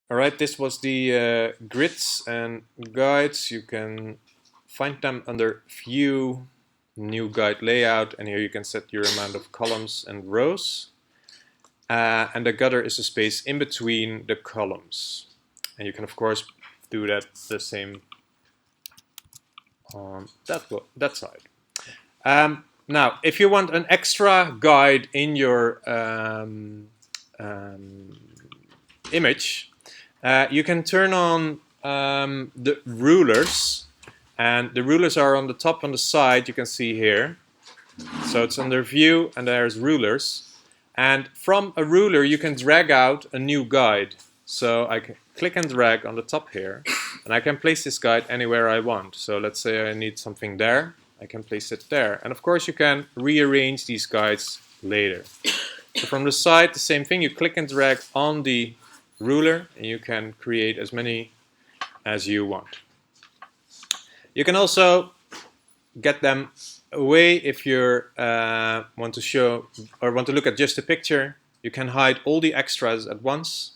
Alright, this was the grids and guides. You can find them under View, New Guide Layout, and here you can set your amount of columns and rows. And the gutter is a space in between the columns. And you can of course do that the same on that side. Now, if you want an extra guide in your image, you can turn on the rulers, and the rulers are on the top on the side, you can see here. So it's under View and there's rulers. And from a ruler you can drag out a new guide. So I can click and drag on the top here, and I can place this guide anywhere I want. So let's say I need something there, I can place it there. And of course you can rearrange these guides later. So from the side, the same thing, you click and drag on the ruler and you can create as many as you want. You can also get them away if you want to show or want to look at just a picture. You can hide all the extras at once,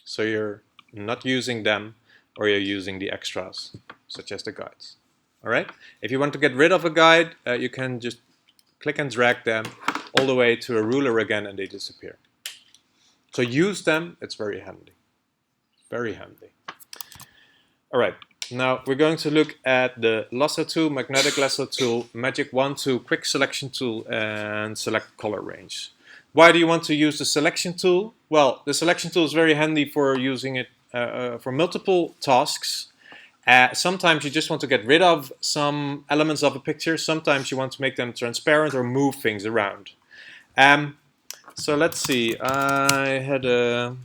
so you're not using them or you're using the extras such as the guides. Alright, if you want to get rid of a guide, you can just click and drag them all the way to a ruler again and they disappear. So use them, it's very handy. Very handy. Alright, now we're going to look at the lasso tool, magnetic lasso tool, magic wand tool, quick selection tool, and select color range. Why do you want to use the selection tool? Well, the selection tool is very handy for using it for multiple tasks. Sometimes you just want to get rid of some elements of a picture. Sometimes you want to make them transparent or move things around. So let's see, I had a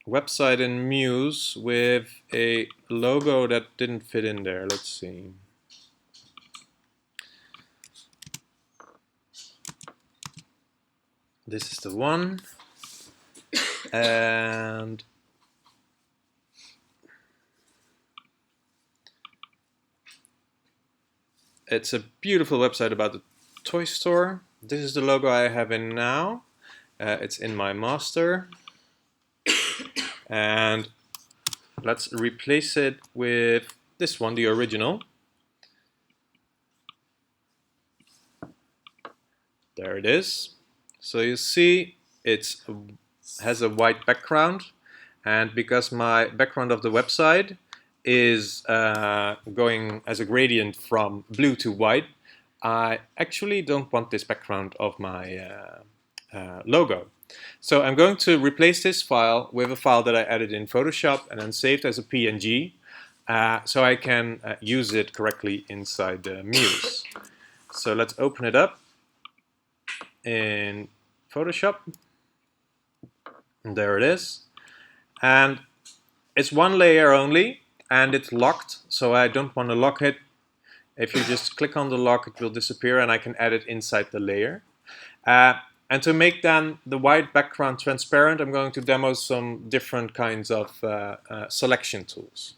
website in Muse with a logo that didn't fit in there. Let's see. This is the one. And it's a beautiful website about the toy store. This is the logo I have in now. It's in my master. And let's replace it with this one, the original. There it is. So you see it has a white background, and because my background of the website is going as a gradient from blue to white, I actually don't want this background of my logo. So I'm going to replace this file with a file that I added in Photoshop and then saved as a PNG, so I can use it correctly inside the Muse. So let's open it up in Photoshop. And there it is. And it's one layer only, and it's locked, so I don't want to lock it. If you just click on the lock, it will disappear and I can add it inside the layer. And to make then the white background transparent, I'm going to demo some different kinds of selection tools.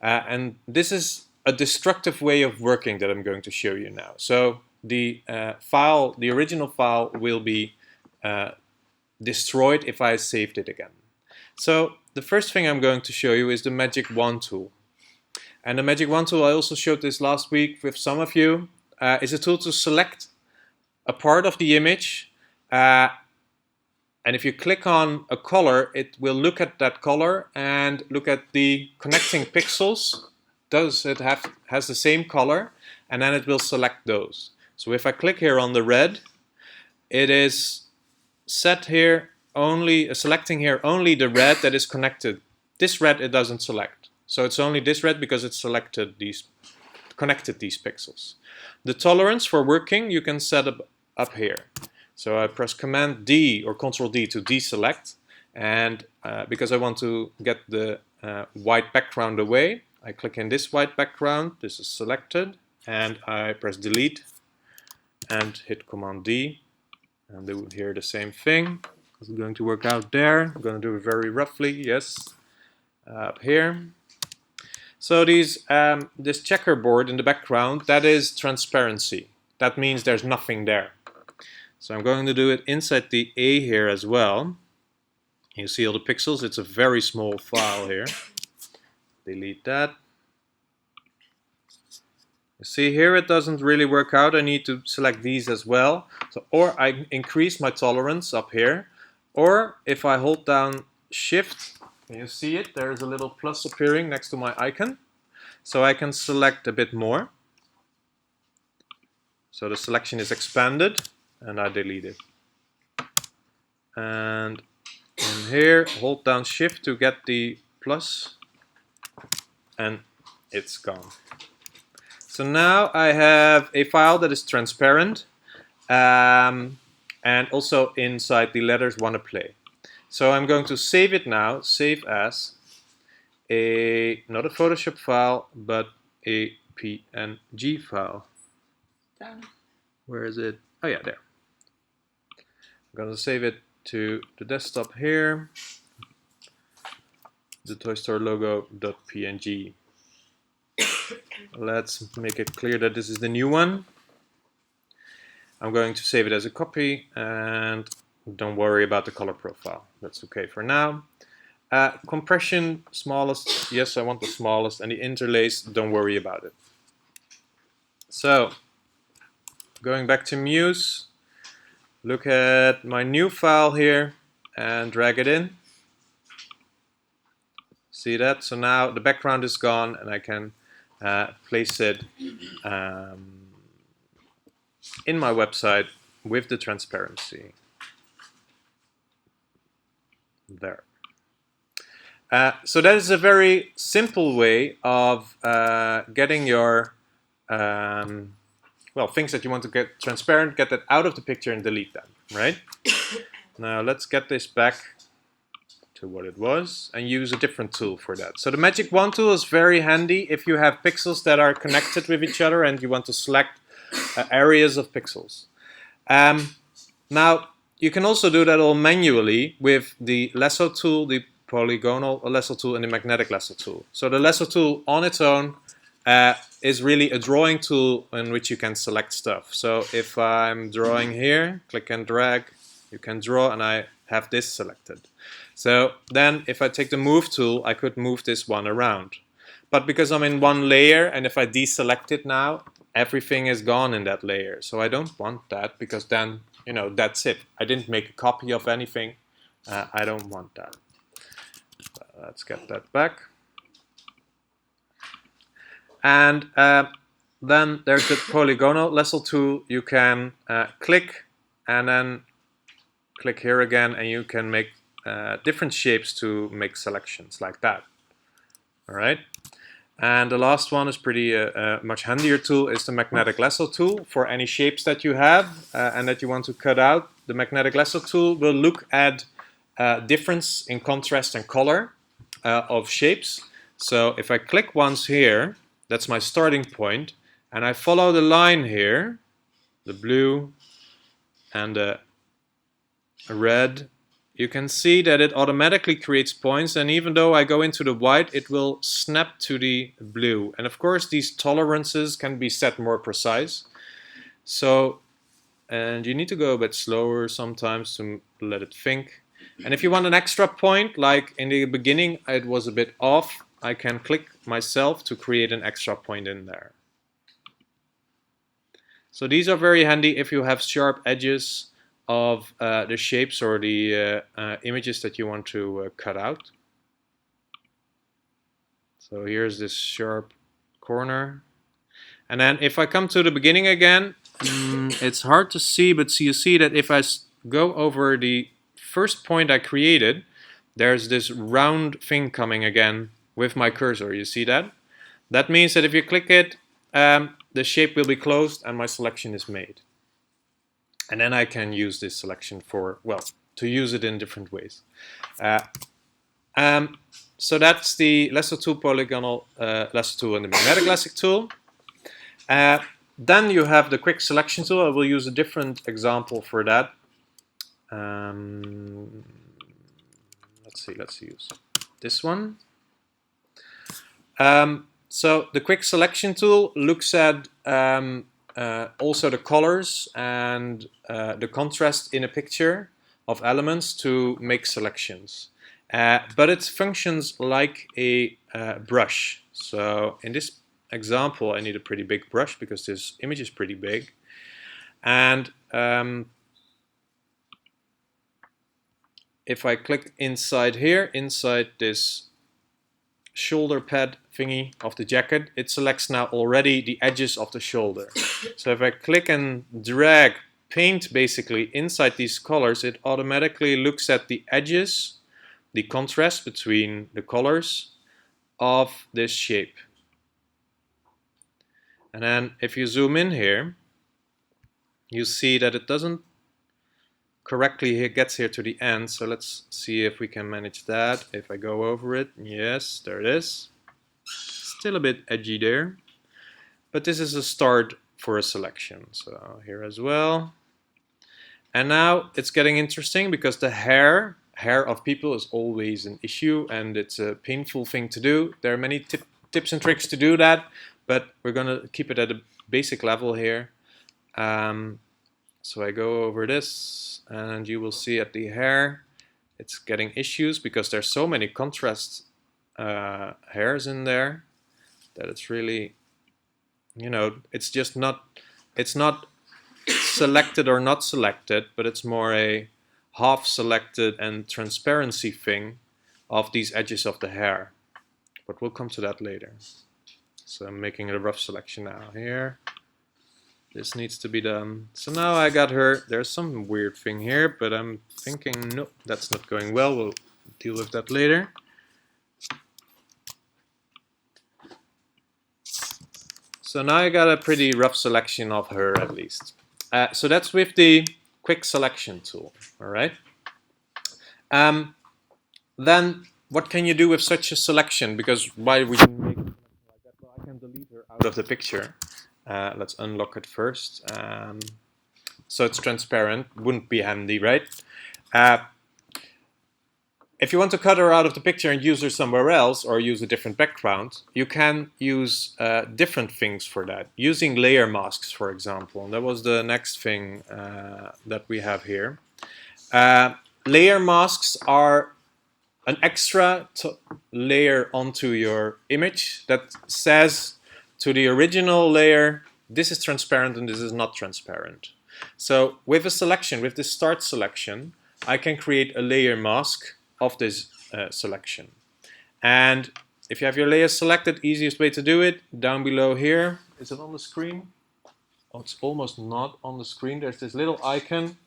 And this is a destructive way of working that I'm going to show you now. So the original file will be destroyed if I saved it again. So the first thing I'm going to show you is the magic wand tool. And the magic wand tool, I also showed this last week with some of you, is a tool to select a part of the image. And if you click on a color, it will look at that color and look at the connecting pixels. Does it has the same color? And then it will select those. So if I click here on the red, it is set here only, selecting here only the red that is connected. This red it doesn't select. So it's only this red because it selected connected these pixels. The tolerance for working you can set up here. So I press Command D or Control D to deselect, and because I want to get the white background away, I click in this white background, this is selected, and I press Delete and hit Command D, and do here the same thing. It's going to work out there. I'm going to do it very roughly, yes, up here. So this checkerboard in the background, that is transparency. That means there's nothing there. So I'm going to do it inside the A here as well. You see all the pixels. It's a very small file here. Delete that. You see here it doesn't really work out. I need to select these as well. So, or I increase my tolerance up here, or if I hold down Shift, can you see it? There's a little plus appearing next to my icon. So I can select a bit more. So the selection is expanded, and I delete it. And in here, hold down Shift to get the plus, and it's gone. So now I have a file that is transparent, and also inside the letters wanna play. So I'm going to save it now, save as not a Photoshop file, but a PNG file. Down. Where is it? Oh yeah, there. I'm gonna save it to the desktop here. The Toy Store logo.png. Let's make it clear that this is the new one. I'm going to save it as a copy, and don't worry about the color profile. That's okay for now. Compression, smallest. Yes, I want the smallest. And the interlace, don't worry about it. So, going back to Muse, look at my new file here and drag it in. See that? So now the background is gone, and I can place it in my website with the transparency. There. So that is a very simple way of getting your well, things that you want to get transparent, get that out of the picture and delete them, right? Now let's get this back to what it was and use a different tool for that. So the Magic Wand tool is very handy if you have pixels that are connected with each other and you want to select areas of pixels. Now you can also do that all manually with the lasso tool, the polygonal lasso tool, and the magnetic lasso tool. So the lasso tool on its own is really a drawing tool in which you can select stuff. So if I'm drawing here, click and drag, you can draw, and I have this selected. So then if I take the move tool, I could move this one around. But because I'm in one layer, and if I deselect it now, everything is gone in that layer. So I don't want that, because then, you know, that's it. I didn't make a copy of anything. I don't want that. Let's get that back. And then there's the polygonal lasso tool. You can click and then click here again, and you can make different shapes to make selections like that. All right. And the last one is pretty much handier tool is the magnetic lasso tool for any shapes that you have and that you want to cut out. The magnetic lasso tool will look at difference in contrast and color of shapes. So if I click once here, that's my starting point, and I follow the line here, the blue and the red, you can see that it automatically creates points, and even though I go into the white, it will snap to the blue. And of course these tolerances can be set more precise. So, and you need to go a bit slower sometimes to let it think. And if you want an extra point, like in the beginning it was a bit off, I can click myself to create an extra point in there. So these are very handy if you have sharp edges of the shapes or the images that you want to cut out. So here's this sharp corner. And then if I come to the beginning again, it's hard to see, but you see that if I go over the first point I created, there's this round thing coming again with my cursor. You see that? That means that if you click it, the shape will be closed and my selection is made. And then I can use this selection for, well, to use it in different ways. So that's the lasso tool, polygonal lasso tool, and the magnetic lasso tool. Then you have the quick selection tool. I will use a different example for that. Let's use this one. So the quick selection tool looks at also the colors and the contrast in a picture of elements to make selections. but it functions like a brush. So in this example, I need a pretty big brush because this image is pretty big. And if I click inside here, inside this shoulder pad thingy of the jacket, it selects now already the edges of the shoulder. So if I click and drag paint basically inside these colors, it automatically looks at the edges, the contrast between the colors of this shape. And then if you zoom in here, you see that it doesn't correctly gets here to the end. So let's see if we can manage that. If I go over it, yes, there it is. Still a bit edgy there, but this is a start for a selection. So here as well. And now it's getting interesting because the hair of people is always an issue, and it's a painful thing to do. There are many tips and tricks to do that, but we're gonna keep it at a basic level here. So I go over this, and you will see at the hair, it's getting issues because there's so many contrast hairs in there that it's really, you know, it's just not, it's not selected or not selected, but it's more a half selected and transparency thing of these edges of the hair. But we'll come to that later. So I'm making a rough selection now here. This needs to be done. So now I got her. There's some weird thing here, but I'm thinking, nope, that's not going well. We'll deal with that later. So now I got a pretty rough selection of her at least. So that's with the quick selection tool, all right? Then what can you do with such a selection? Because why would you make a selection like that? Well, I can delete her out of the picture. Let's unlock it first. So it's transparent, wouldn't be handy, right? If you want to cut her out of the picture and use her somewhere else, or use a different background, you can use different things for that, using layer masks, for example. And that was the next thing that we have here. Layer masks are an extra layer onto your image that says to the original layer, this is transparent and this is not transparent. So with a selection, with this start selection, I can create a layer mask of this selection. And if you have your layer selected, easiest way to do it, down below here, is it on the screen? Oh, it's almost not on the screen. There's this little icon,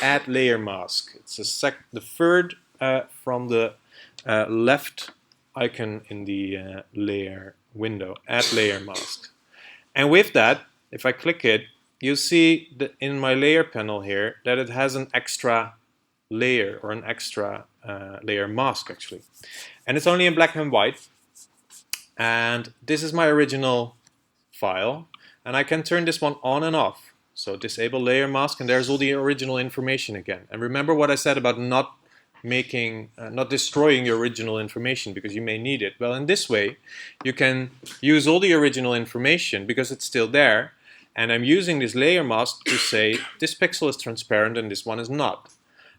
add layer mask. It's the third from the left icon in the layer window, add layer mask. And with that, if I click it, you see that in my layer panel here that it has an extra layer, or an extra layer mask actually. And it's only in black and white. And this is my original file. And I can turn this one on and off. So disable layer mask, and there's all the original information again. And remember what I said about not destroying your original information because you may need it. Well, in this way, you can use all the original information because it's still there. And I'm using this layer mask to say this pixel is transparent and this one is not.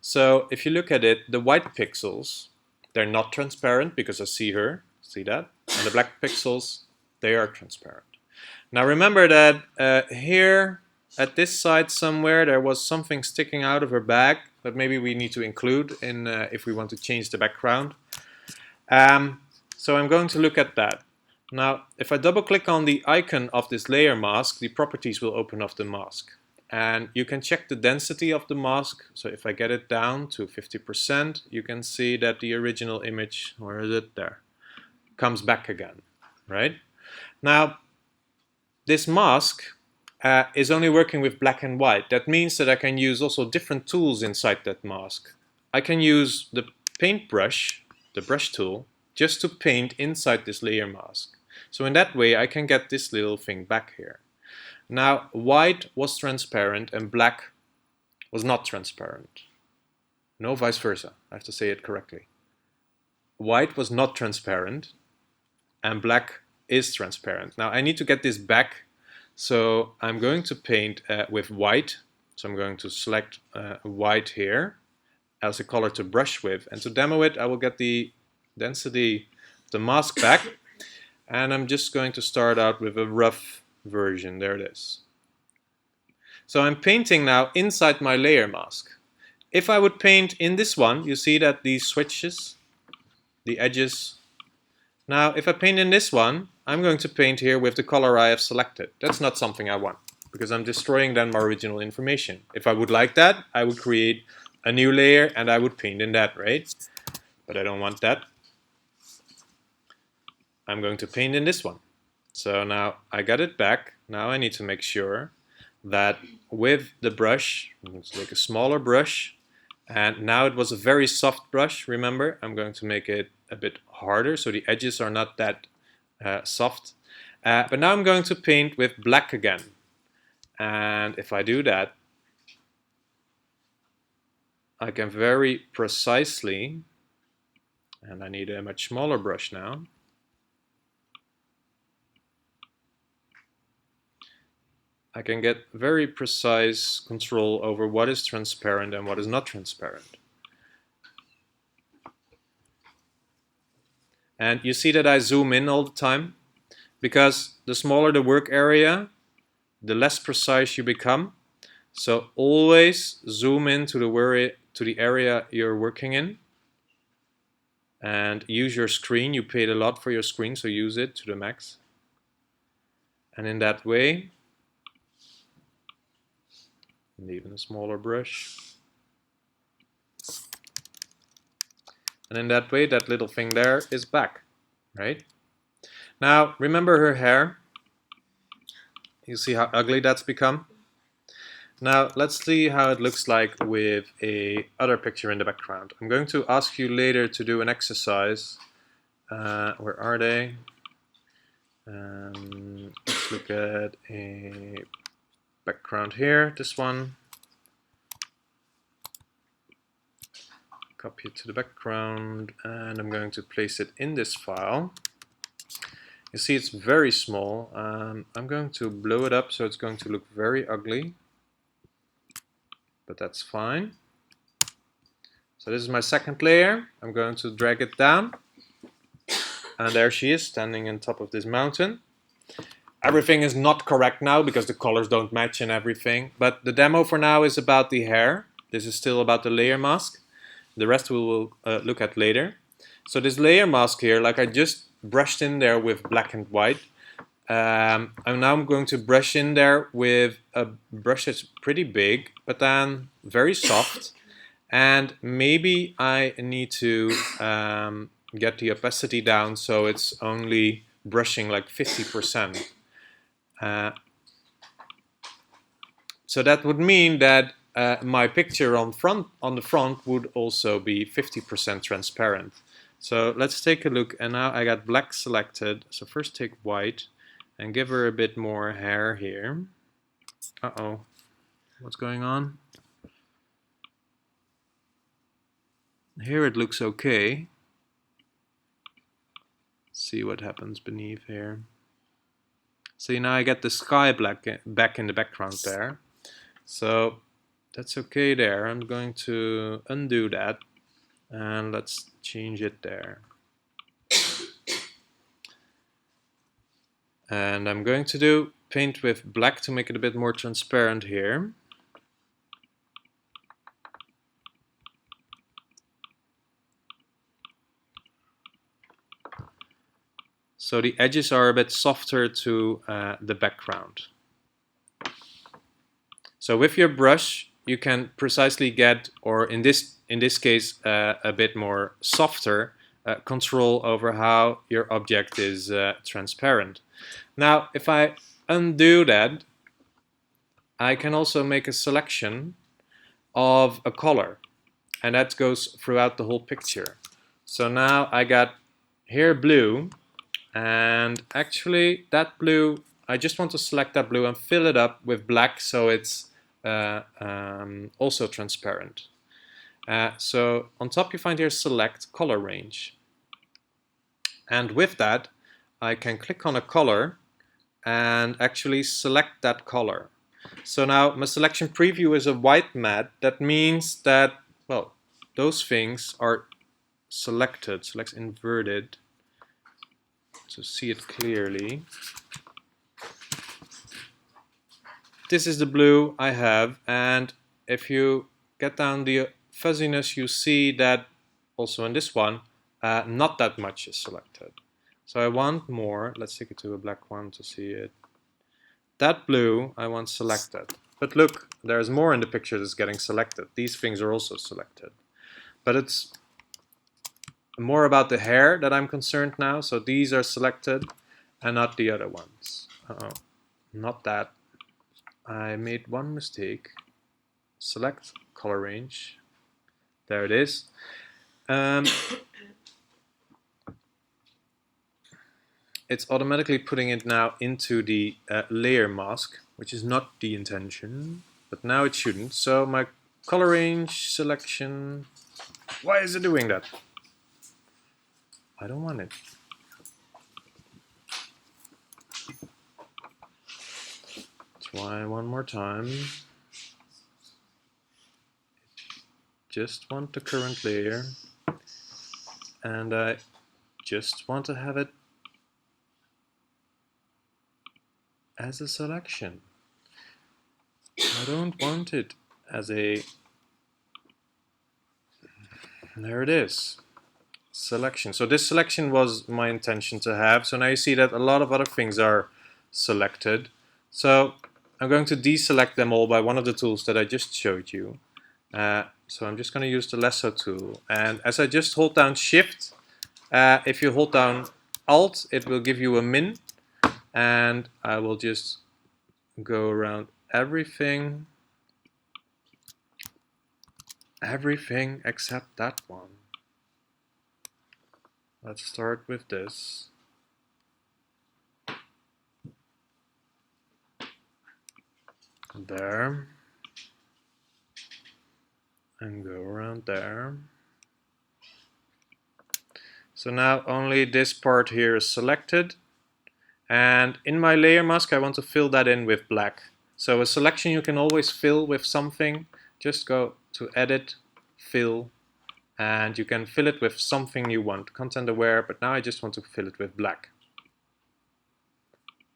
So if you look at it, the white pixels, they're not transparent because I see her, see that? And the black pixels, they are transparent. Now remember that here at this side somewhere there was something sticking out of her bag that maybe we need to include in if we want to change the background. So I'm going to look at that. Now if I double click on the icon of this layer mask, the properties will open up the mask. And you can check the density of the mask. So if I get it down to 50%, you can see that the original image, where is it? There, comes back again, right? Now, this mask is only working with black and white. That means that I can use also different tools inside that mask. I can use the paintbrush, the brush tool, just to paint inside this layer mask. So in that way, I can get this little thing back here. Now, white was transparent and black was not transparent. No, vice versa. I have to say it correctly. White was not transparent and black is transparent. Now, I need to get this back. So I'm going to paint with white. So I'm going to select white here. as a color to brush with. And to demo it, I will get the density of the mask back. And I'm just going to start out with a rough version. There it is. So I'm painting now inside my layer mask. If I would paint in this one, you see that these switches, the edges. Now, if I paint in this one, I'm going to paint here with the color I have selected. That's not something I want, because I'm destroying then my original information. If I would like that, I would create a new layer and I would paint in that, right? But I don't want that. I'm going to paint in this one. So now I got it back. Now I need to make sure that with the brush, let's take a smaller brush, and now it was a very soft brush, remember? I'm going to make it a bit harder so the edges are not that soft. But now I'm going to paint with black again. And if I do that, I can very precisely, and I need a much smaller brush now, I can get very precise control over what is transparent and what is not transparent. And you see that I zoom in all the time, because the smaller the work area, the less precise you become. So always zoom in to the area you're working in. And use your screen. You paid a lot for your screen, so use it to the max. And in that way, and even a smaller brush. And in that way, that little thing there is back, right? Now, remember her hair? You see how ugly that's become? Now, let's see how it looks like with a other picture in the background. I'm going to ask you later to do an exercise. Where are they? Let's look at a background here, this one. Copy it to the background, and I'm going to place it in this file. You see it's very small. I'm going to blow it up so it's going to look very ugly, but that's fine. So this is my second layer. I'm going to drag it down, and there she is standing on top of this mountain. Everything is not correct now because the colors don't match and everything, but the demo for now is about the hair. This is still about the layer mask. The rest we will look at later. So this layer mask here, like I just brushed in there with black and white. I'm now going to brush in there with a brush that's pretty big, but then very soft. And maybe I need to get the opacity down so it's only brushing like 50%. So that would mean that my picture on the front would also be 50% transparent. So let's take a look, and now I got black selected. So first take white and give her a bit more hair here. Uh-oh, what's going on? Here it looks okay. See what happens beneath here. See, now I get the sky black back in the background there. So that's okay there. I'm going to undo that and let's change it there. And I'm going to paint with black to make it a bit more transparent here. So the edges are a bit softer to the background. So with your brush, you can precisely get, or in this case, a bit more softer control over how your object is transparent. Now, if I undo that, I can also make a selection of a color, and that goes throughout the whole picture. So now I got here blue, and actually that blue, I just want to select that blue and fill it up with black so it's also transparent. So on top you find here select color range, and with that I can click on a color and actually select that color. So now my selection preview is a white matte. That means that, well, those things are selected. So let's invert it to see it clearly. This is the blue I have, and if you get down the fuzziness, you see that also in this one, not that much is selected. So I want more. Let's take it to a black one to see it. That blue I want selected. But look, there's more in the picture that's getting selected. These things are also selected. But it's more about the hair that I'm concerned now. So these are selected and not the other ones. Uh-oh, not that. I made one mistake. Select color range. There it is. It's automatically putting it now into the layer mask, which is not the intention, but now it shouldn't. So my color range selection, why is it doing that? I don't want it. Try one more time. Just want the current layer, and I just want to have it as a selection. I don't want it as a... There it is. Selection. So this selection was my intention to have. So now you see that a lot of other things are selected. So I'm going to deselect them all by one of the tools that I just showed you. So I'm just going to use the lasso tool. And as I just hold down Shift, if you hold down Alt, it will give you a min. And I will just go around everything except that one. Let's start with this. There. And go around there. So now only this part here is selected. And in my layer mask, I want to fill that in with black. So a selection you can always fill with something. Just go to Edit, Fill, and you can fill it with something you want, content aware, but now I just want to fill it with black.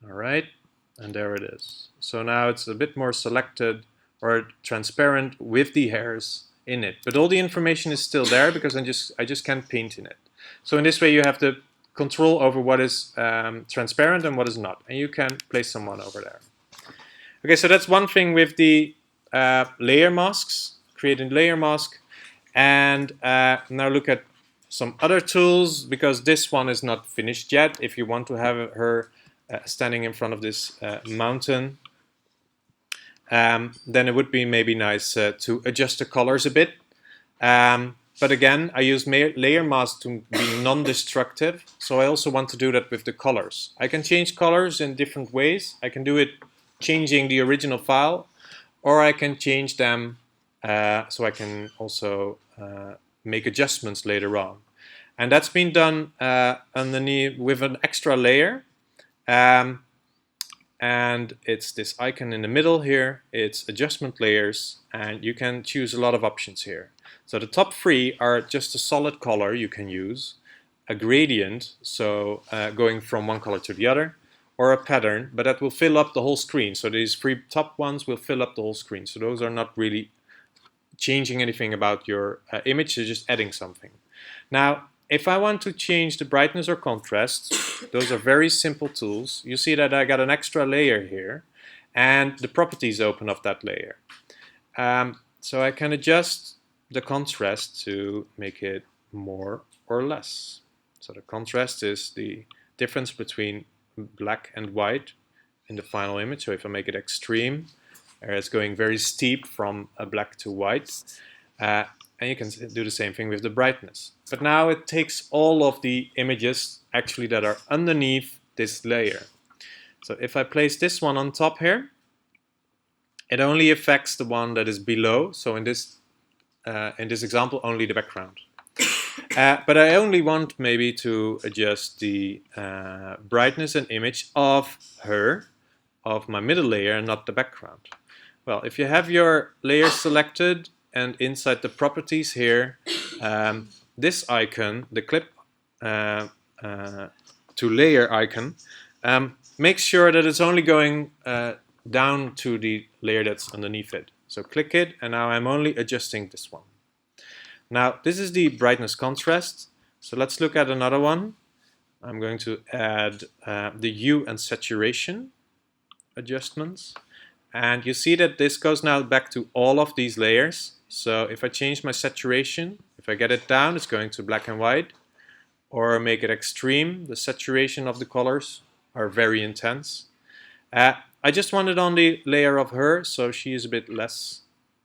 All right, and there it is. So now it's a bit more selected or transparent with the hairs in it, but all the information is still there because I just can't paint in it. So in this way you have the control over what is transparent and what is not, and you can place someone over there. Okay, so that's one thing with the layer masks, creating layer mask. And now look at some other tools, because this one is not finished yet. If you want to have her standing in front of this mountain, then it would be maybe nice to adjust the colors a bit. But again, I use layer mask to be non-destructive, so I also want to do that with the colors. I can change colors in different ways. I can do it changing the original file, or I can change them so I can also make adjustments later on. And that's been done underneath with an extra layer. And it's this icon in the middle here. It's adjustment layers, and you can choose a lot of options here. So the top three are just a solid color you can use, a gradient, so going from one color to the other, or a pattern, but that will fill up the whole screen. So these three top ones will fill up the whole screen. So those are not really changing anything about your image, you're just adding something. Now, if I want to change the brightness or contrast, those are very simple tools. You see that I got an extra layer here, and the properties open of that layer. So I can adjust the contrast to make it more or less. So the contrast is the difference between black and white in the final image. So if I make it extreme, it's going very steep from black to white. And you can do the same thing with the brightness. But now it takes all of the images actually that are underneath this layer. So if I place this one on top here, it only affects the one that is below. So in this example, only the background. But I only want maybe to adjust the brightness and image of her, of my middle layer, and not the background. Well, if you have your layer selected and inside the properties here, this icon, the clip to layer icon, make sure that it's only going down to the layer that's underneath it. So click it, and now I'm only adjusting this one. Now this is the brightness contrast. So let's look at another one. I'm going to add the hue and saturation adjustments. And you see that this goes now back to all of these layers. So if I change my saturation, if I get it down, it's going to black and white. Or make it extreme, the saturation of the colors are very intense. I just want it on the layer of her, so she is a bit less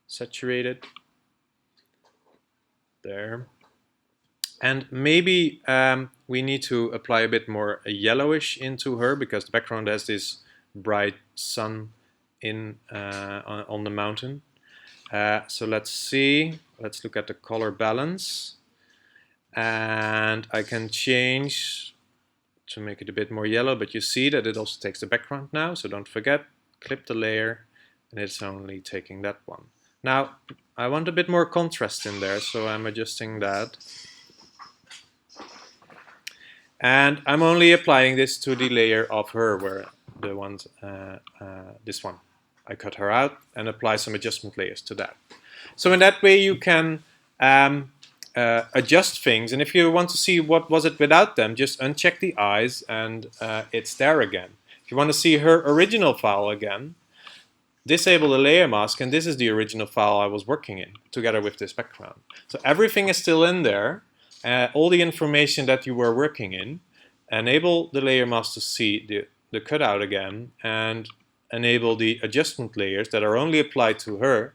saturated. There. And maybe we need to apply a bit more yellowish into her, because the background has this bright sun on the mountain. So let's see. Let's look at the color balance. And I can change to make it a bit more yellow, but you see that it also takes the background now, so don't forget, clip the layer, and it's only taking that one. Now, I want a bit more contrast in there, so I'm adjusting that. And I'm only applying this to the layer of her, where the ones, this one. I cut her out and apply some adjustment layers to that. So in that way you can adjust things, and if you want to see what was it without them, just uncheck the eyes and it's there again. If you want to see her original file again, disable the layer mask, and this is the original file I was working in together with this background. So everything is still in there, all the information that you were working in. Enable the layer mask to see the cutout again, and enable the adjustment layers that are only applied to her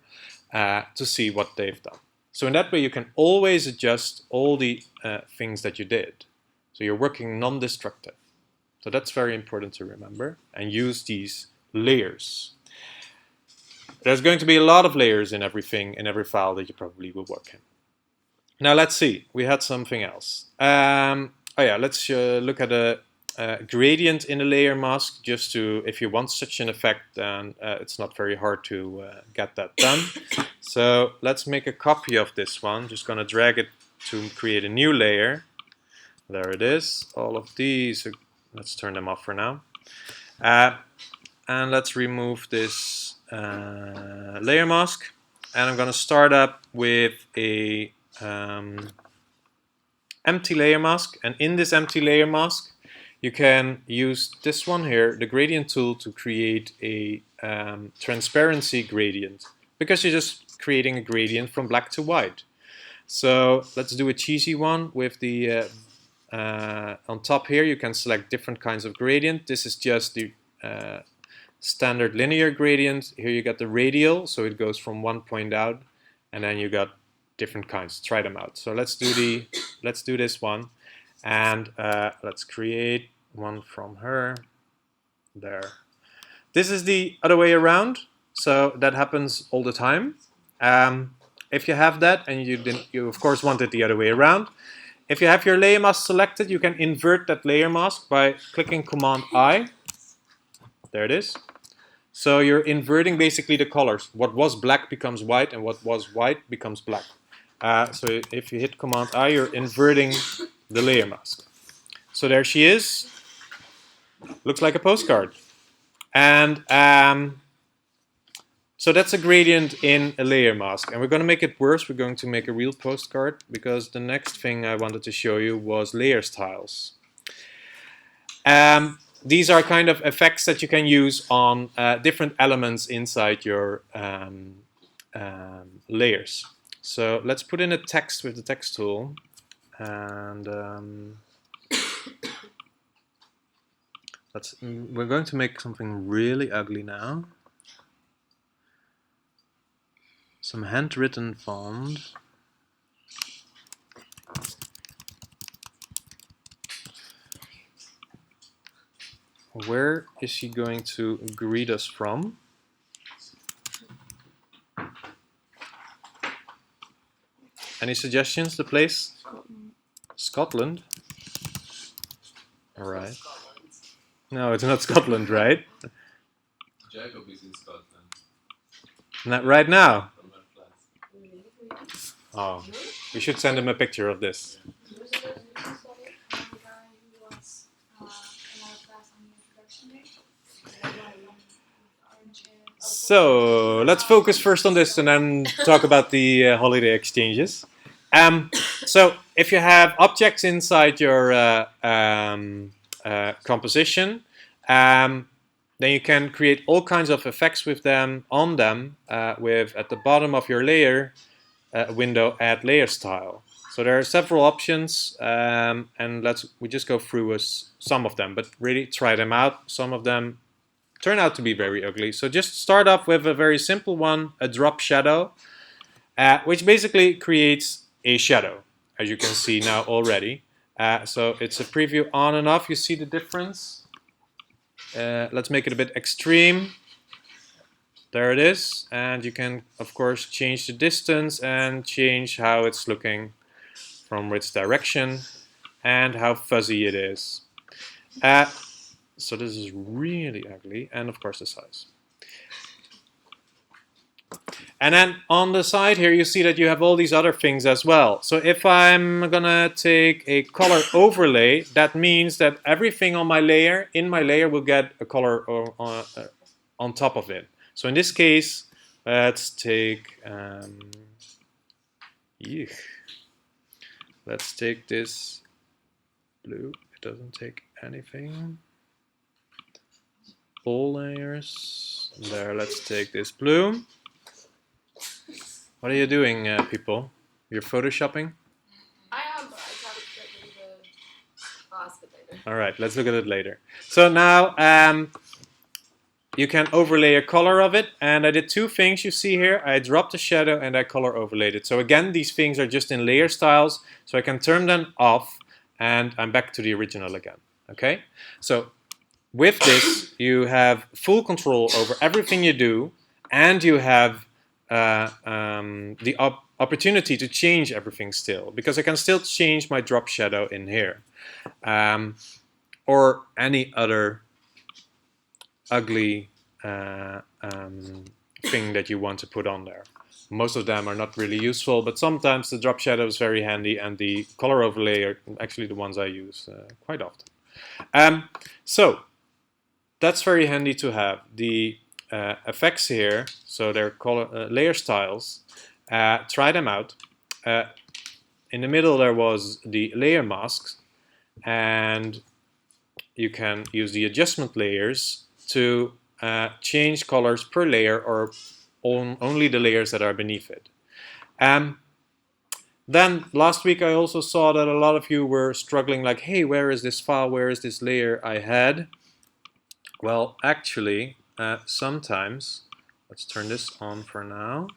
to see what they've done. So in that way you can always adjust all the things that you did. So you're working non-destructive. So that's very important to remember, and use these layers. There's going to be a lot of layers in everything, in every file that you probably will work in. Now let's see, we had something else. Oh yeah, let's look at a gradient in a layer mask, just to, if you want such an effect, then it's not very hard to get that done. So let's make a copy of this one. Just gonna drag it to create a new layer. There it is. All of these, let's turn them off for now. And let's remove this layer mask. And I'm gonna start up with a empty layer mask. And in this empty layer mask, you can use this one here, the gradient tool, to create a transparency gradient, because you're just creating a gradient from black to white. So let's do a cheesy one with the on top here. You can select different kinds of gradient. This is just the standard linear gradient. Here you got the radial, so it goes from one point out, and then you got different kinds. Try them out. So let's do this one, and let's create one from her. There. This is the other way around, so that happens all the time. If you have that, and you of course want it the other way around. If you have your layer mask selected, you can invert that layer mask by clicking Command I. There it is. So you're inverting basically the colors. What was black becomes white, and what was white becomes black. So if you hit Command I, you're inverting the layer mask. So there she is. Looks like a postcard. And so that's a gradient in a layer mask. And we're going to make it worse. We're going to make a real postcard, because the next thing I wanted to show you was layer styles. These are kind of effects that you can use on different elements inside your layers. So let's put in a text with the text tool, and we're going to make something really ugly now. Some handwritten font. Where is she going to greet us from? Any suggestions? The place? Scotland. All right. No, it's not Scotland, right? Jacob is in Scotland. Not right now. Oh, we should send him a picture of this. So let's focus first on this and then talk about the holiday exchanges. So if you have objects inside your composition, then you can create all kinds of effects with them, on them, with at the bottom of your layer window, add layer style. So there are several options, and we just go through some of them, but really try them out. Some of them turn out to be very ugly. So just start off with a very simple one, a drop shadow, which basically creates a shadow, as you can see now already. So it's a preview on and off. You see the difference? Let's make it a bit extreme. There it is. And you can, of course, change the distance and change how it's looking from which direction and how fuzzy it is. So this is really ugly, and of course the size. And then on the side here you see that you have all these other things as well. So if I'm gonna take a color overlay, that means that everything on my layer, in my layer, will get a color on top of it. So in this case, let's take let's take this blue. It doesn't take anything. All layers. There, let's take this blue. What are you doing, people? You're photoshopping? I am, but I can't get rid of the basket later. All right, let's look at it later. So now you can overlay a color of it, and I did two things you see here. I dropped the shadow and I color overlaid it. So again, these things are just in layer styles, so I can turn them off, and I'm back to the original again. Okay? So with this, you have full control over everything you do, and you have the opportunity to change everything still, because I can still change my drop shadow in here, or any other ugly thing that you want to put on there. Most of them are not really useful, but sometimes the drop shadow is very handy, and the color overlay are actually the ones I use quite often. So that's very handy to have. The effects here, so they're color, layer styles. Try them out. In the middle there was the layer masks, and you can use the adjustment layers to change colors per layer, or on only the layers that are beneath it. Then last week I also saw that a lot of you were struggling, like, hey, where is this file, where is this layer I had? Well, actually, sometimes, let's turn this on for now.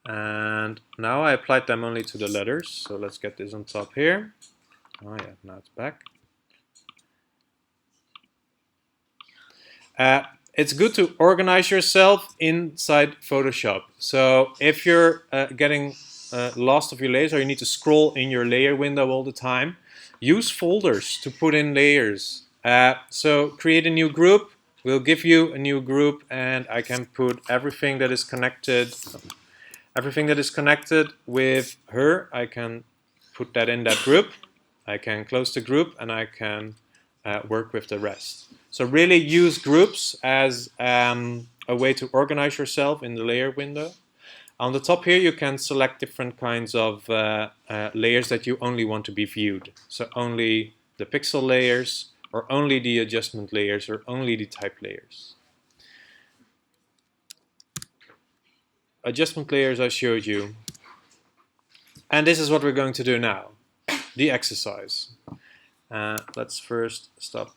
And now I applied them only to the letters, so let's get this on top here. Oh yeah, now it's back. It's good to organize yourself inside Photoshop. So if you're getting lost of your layers, or you need to scroll in your layer window all the time, use folders to put in layers. So create a new group. We'll give you a new group, and I can put everything that is connected. Everything that is connected with her, I can put that in that group. I can close the group, and I can work with the rest. So really use groups as a way to organize yourself in the layer window. On the top here, you can select different kinds of layers that you only want to be viewed. So only the pixel layers, or only the adjustment layers, or only the type layers. Adjustment layers I showed you. And this is what we're going to do now, the exercise. Let's first stop